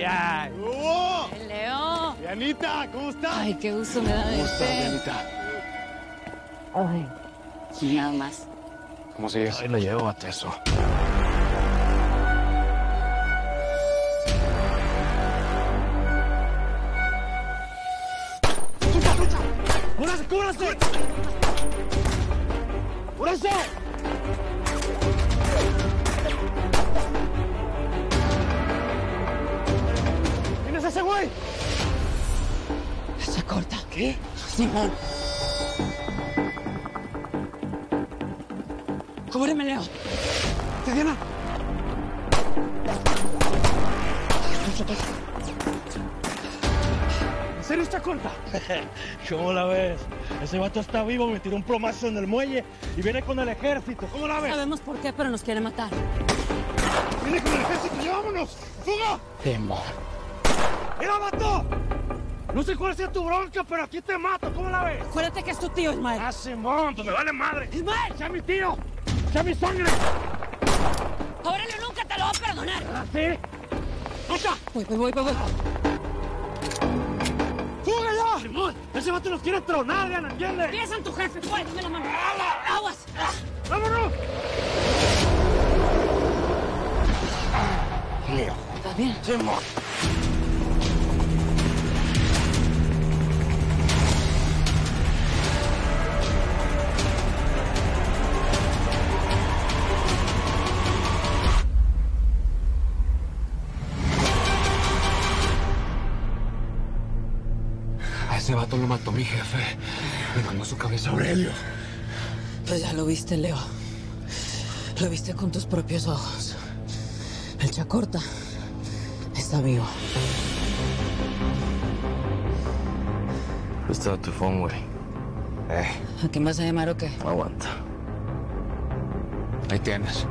ay. ¡Hugo! Leo. Dianita, ¿cómo estás? Ay, qué gusto me da ¿Cómo estás, verte. Dianita? Ay, sí, nada más. ¿Cómo sigues? Ahí lo llevo a Teso. ¡Cúbrase, cúbrase! ¡Cúbrase! ¿Quién es ese güey? Se corta. ¿Qué? Simón. Cúbreme, Leo. Diana. ¿En serio está corta? ¿Cómo la ves? Ese vato está vivo, me tiró un plomazo en el muelle y viene con el ejército. ¿Cómo la ves? Sabemos por qué, pero nos quiere matar. ¡Viene con el ejército! ¡Llevámonos! ¡Fuga! Simón. ¡Mira, vato! No sé cuál sea tu bronca, pero aquí te mato. ¿Cómo la ves? Acuérdate que es tu tío, Ismael. Ah, Simón, pues me vale madre. ¡Ismael! ¡Sea mi tío! ¡Sea mi sangre! Aurelio nunca te lo va a perdonar. ¿Ah, sí? ¡Lucha! Voy. ¡Fuga ya! ¡Simón! ¡Ese vato nos quiere tronar, Diana! ¿Entiendes? Piensa en tu jefe. Dame la mano. ¡Aguas! ¡Vámonos! Leo. ¿Estás bien? Simón. A ese vato lo mató mi jefe. Le mandó su cabeza a Aurelio. Pues ya lo viste, Leo. Lo viste con tus propios ojos. El Chacorta está vivo. Está tu phone, güey. ¿A quién vas a llamar o qué? Aguanta. Ahí tienes.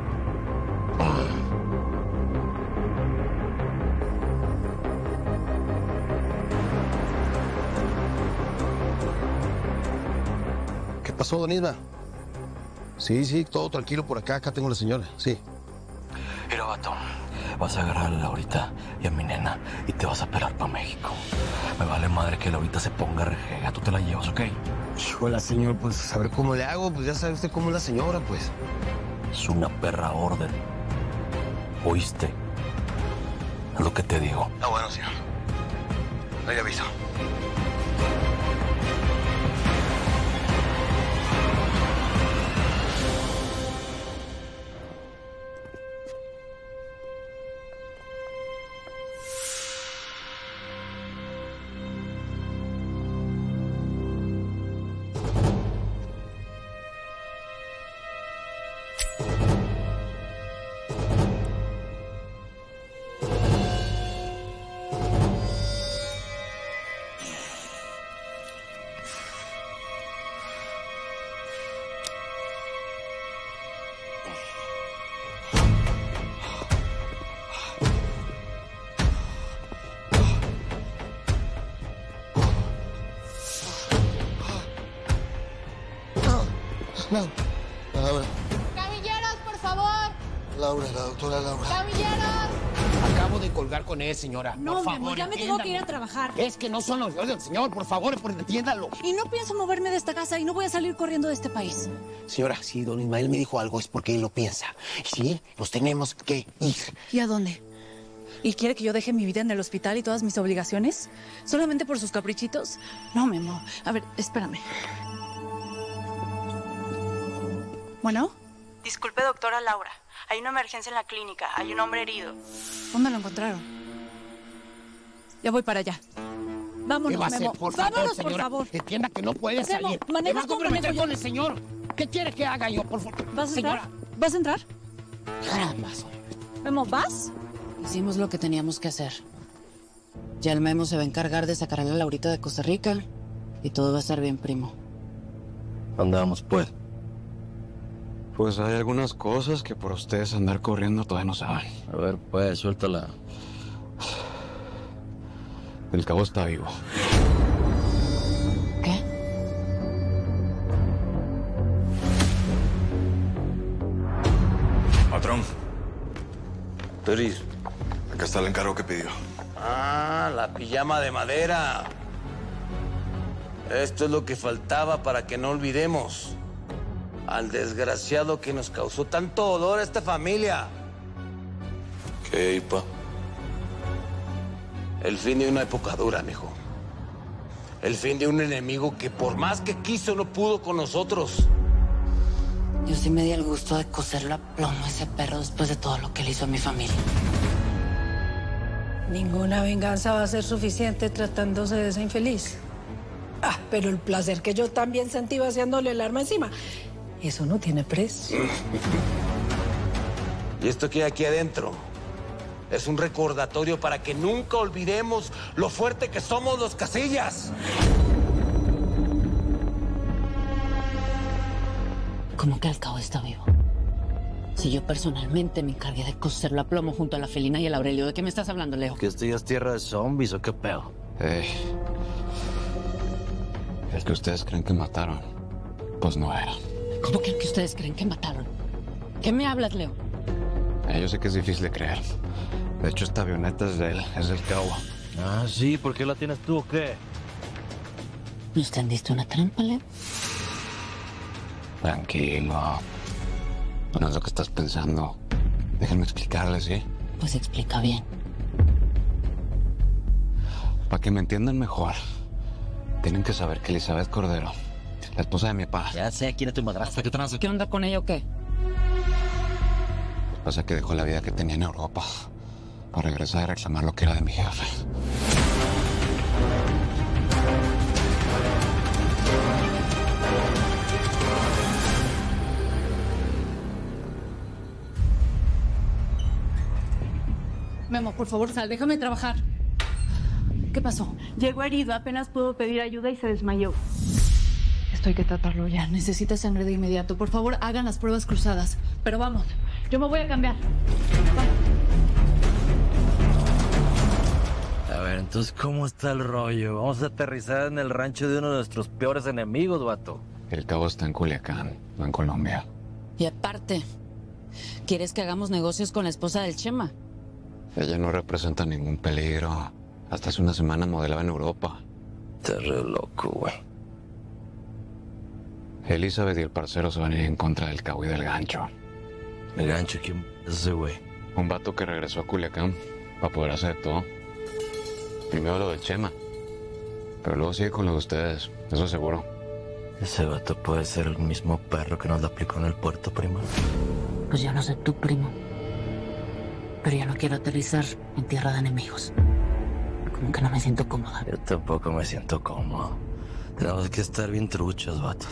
¿Qué pasó, don Isma? Sí, todo tranquilo por acá. Acá tengo a la señora, sí. Mira, vato, vas a agarrar a Laurita y a mi nena y te vas a pelar para México. Me vale madre que Laurita se ponga rejega. Tú te la llevas, ¿ok? Hola, señor, pues a ver cómo le hago. Pues ya sabe usted cómo es la señora, pues. Es una perra orden. ¿Oíste? Es lo que te digo. Ah, bueno, señor. Ahí aviso. Laura. Camilleros, por favor. Laura, la doctora Laura. Camilleros. Acabo de colgar con él, señora. No, por mi favor, amor, ya me tengo que ir a trabajar. Es que no son los del señor, por favor, entiéndalo. Y no pienso moverme de esta casa y no voy a salir corriendo de este país. Señora, si don Ismael me dijo algo es porque él lo piensa. Sí, nos tenemos que ir. ¿Y a dónde? ¿Y quiere que yo deje mi vida en el hospital y todas mis obligaciones? ¿Solamente por sus caprichitos? No, mi amor. A ver, espérame. ¿Bueno? Disculpe, doctora Laura. Hay una emergencia en la clínica. Hay un hombre herido. ¿Dónde lo encontraron? Ya voy para allá. Vámonos, ¿Qué va a hacer, Memo. por favor, Vámonos, señora? por favor. Entienda que no puede Memo, salir. Me manejas va a como comprometer manejo yo. con el señor. ¿Qué quiere que haga yo, por favor? ¿Vas a señora? entrar? ¿Vas a entrar? Jamás. Memo, ¿vas? Hicimos lo que teníamos que hacer. Ya el Memo se va a encargar de sacar a la Laurita de Costa Rica y todo va a estar bien, primo. Andamos, pues. Pues hay algunas cosas que por ustedes andar corriendo todavía no saben. A ver, pues, suéltala. El cabo está vivo. ¿Qué? Patrón. Peris. Acá está el encargo que pidió. Ah, la pijama de madera. Esto es lo que faltaba para que no olvidemos al desgraciado que nos causó tanto dolor a esta familia. ¿Qué, Ipa? El fin de una época dura, mijo. El fin de un enemigo que por más que quiso no pudo con nosotros. Yo sí me di el gusto de coserle a plomo a ese perro después de todo lo que le hizo a mi familia. Ninguna venganza va a ser suficiente tratándose de esa infeliz. Ah, pero el placer que yo también sentí vaciándole el arma encima, eso no tiene precio. Y esto que hay aquí adentro es un recordatorio para que nunca olvidemos lo fuerte que somos los Casillas. ¿Cómo que el cabo está vivo? Si yo personalmente me encargué de coserlo a plomo junto a la felina y el Aurelio, ¿de qué me estás hablando, Leo? ¿Que esto ya es tierra de zombies o qué pedo? El que ustedes creen que mataron, pues no era. ¿Cómo que el que ustedes creen que mataron? ¿Qué me hablas, Leo? Yo sé que es difícil de creer. De hecho, esta avioneta es de él, es del cabo. Ah, sí, ¿por qué la tienes tú o qué? ¿Nos tendiste una trampa, Leo? Tranquilo. No es lo que estás pensando. Déjenme explicarles, ¿sí? Pues explica bien. Para que me entiendan mejor, tienen que saber que Elizabeth Cordero, la esposa de mi papá... Ya sé quién es tu madrastra, ¿qué tranza? ¿Qué onda con ella o qué? Pasa que dejó la vida que tenía en Europa para regresar y reclamar lo que era de mi jefe. Memo, por favor, sal, déjame trabajar. ¿Qué pasó? Llegó herido, apenas pudo pedir ayuda y se desmayó. Esto hay que tratarlo ya. Necesita sangre de inmediato. Por favor, hagan las pruebas cruzadas. Pero vamos, yo me voy a cambiar. A ver, entonces, ¿cómo está el rollo? Vamos a aterrizar en el rancho de uno de nuestros peores enemigos, vato. El cabo está en Culiacán, no en Colombia. Y aparte, ¿quieres que hagamos negocios con la esposa del Chema? Ella no representa ningún peligro. Hasta hace una semana modelaba en Europa. Estás re loco, güey. Elizabeth y el parcero se van a ir en contra del cabo y del gancho. ¿El gancho quién es ese güey? Un vato que regresó a Culiacán para poder hacer todo. Primero lo del Chema, pero luego sigue con lo de ustedes, eso seguro. Ese vato puede ser el mismo perro que nos la aplicó en el puerto, primo. Pues yo no soy tu primo. Pero yo no quiero aterrizar en tierra de enemigos. Como que no me siento cómoda. Yo tampoco me siento cómodo. Tenemos que estar bien truchos, vato.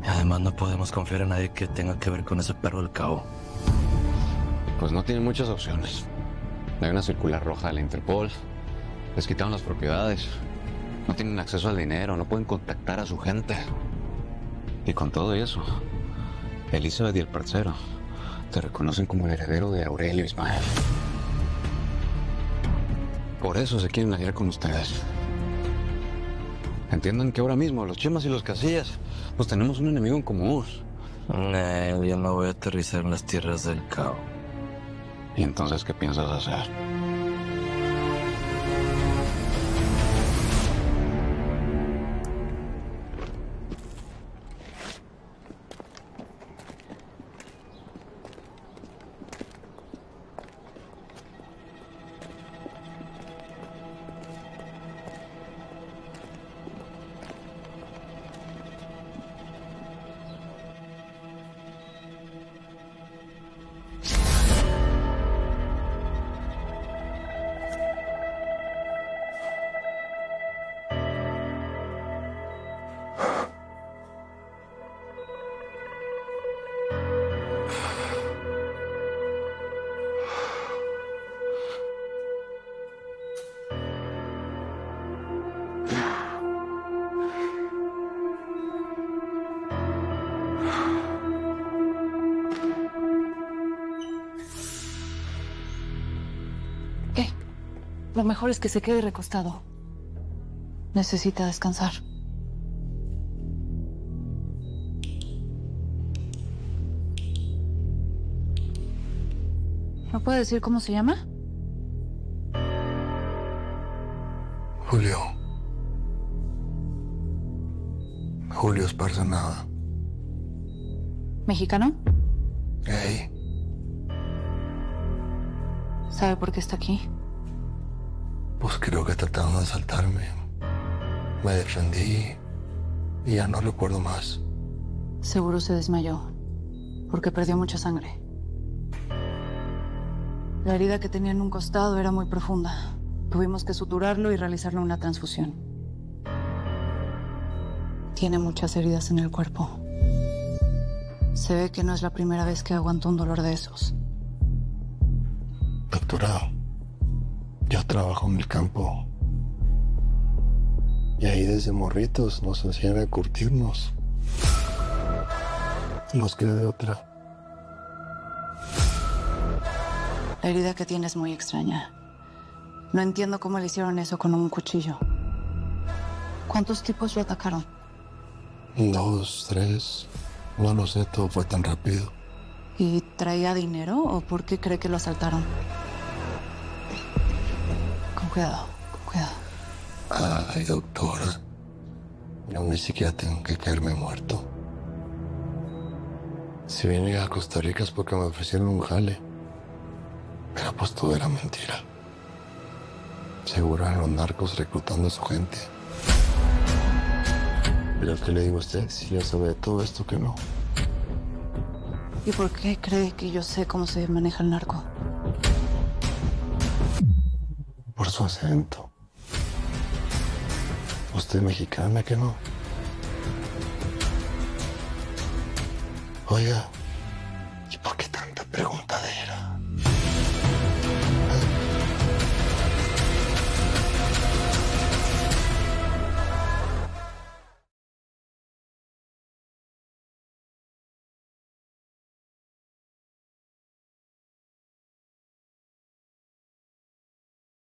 Y además no podemos confiar en nadie que tenga que ver con ese perro del cabo. Pues no tienen muchas opciones. Hay una circular roja de la Interpol. Les quitaron las propiedades. No tienen acceso al dinero, no pueden contactar a su gente. Y con todo eso, Elizabeth y el parcero te reconocen como el heredero de Aurelio Ismael. Por eso se quieren aliar con ustedes. Entiendan que ahora mismo los Chemas y los Casillas, pues tenemos un enemigo en común. Yo no voy a aterrizar en las tierras del cabo. ¿Y entonces qué piensas hacer? Lo mejor es que se quede recostado. Necesita descansar. ¿Me puede decir cómo se llama? Julio. Julio Esparza Nava. ¿Mexicano? Hey, ¿Sabe por qué está aquí? pues creo que trataron de asaltarme. Me defendí y ya no recuerdo más. Seguro se desmayó, porque perdió mucha sangre. La herida que tenía en un costado era muy profunda. Tuvimos que suturarlo y realizarle una transfusión. Tiene muchas heridas en el cuerpo. Se ve que no es la primera vez que aguanta un dolor de esos. Doctora, yo trabajo en el campo. Y ahí desde morritos nos enseñan a curtirnos. Nos queda de otra. La herida que tiene es muy extraña. No entiendo cómo le hicieron eso con un cuchillo. ¿Cuántos tipos lo atacaron? 2, 3. No lo sé, todo fue tan rápido. ¿Y traía dinero o por qué cree que lo asaltaron? Con cuidado, con cuidado. Ay, doctora. Yo ni siquiera tengo que caerme muerto. Si vine a Costa Rica es porque me ofrecieron un jale. Pero pues todo era mentira. Seguro eran los narcos reclutando a su gente. Pero ¿qué le digo a usted? Si ya sabe de todo esto que no. ¿Y por qué cree que yo sé cómo se maneja el narco? Por su acento. Usted es mexicana, ¿que no? Oiga, ¿y por qué tanta pregunta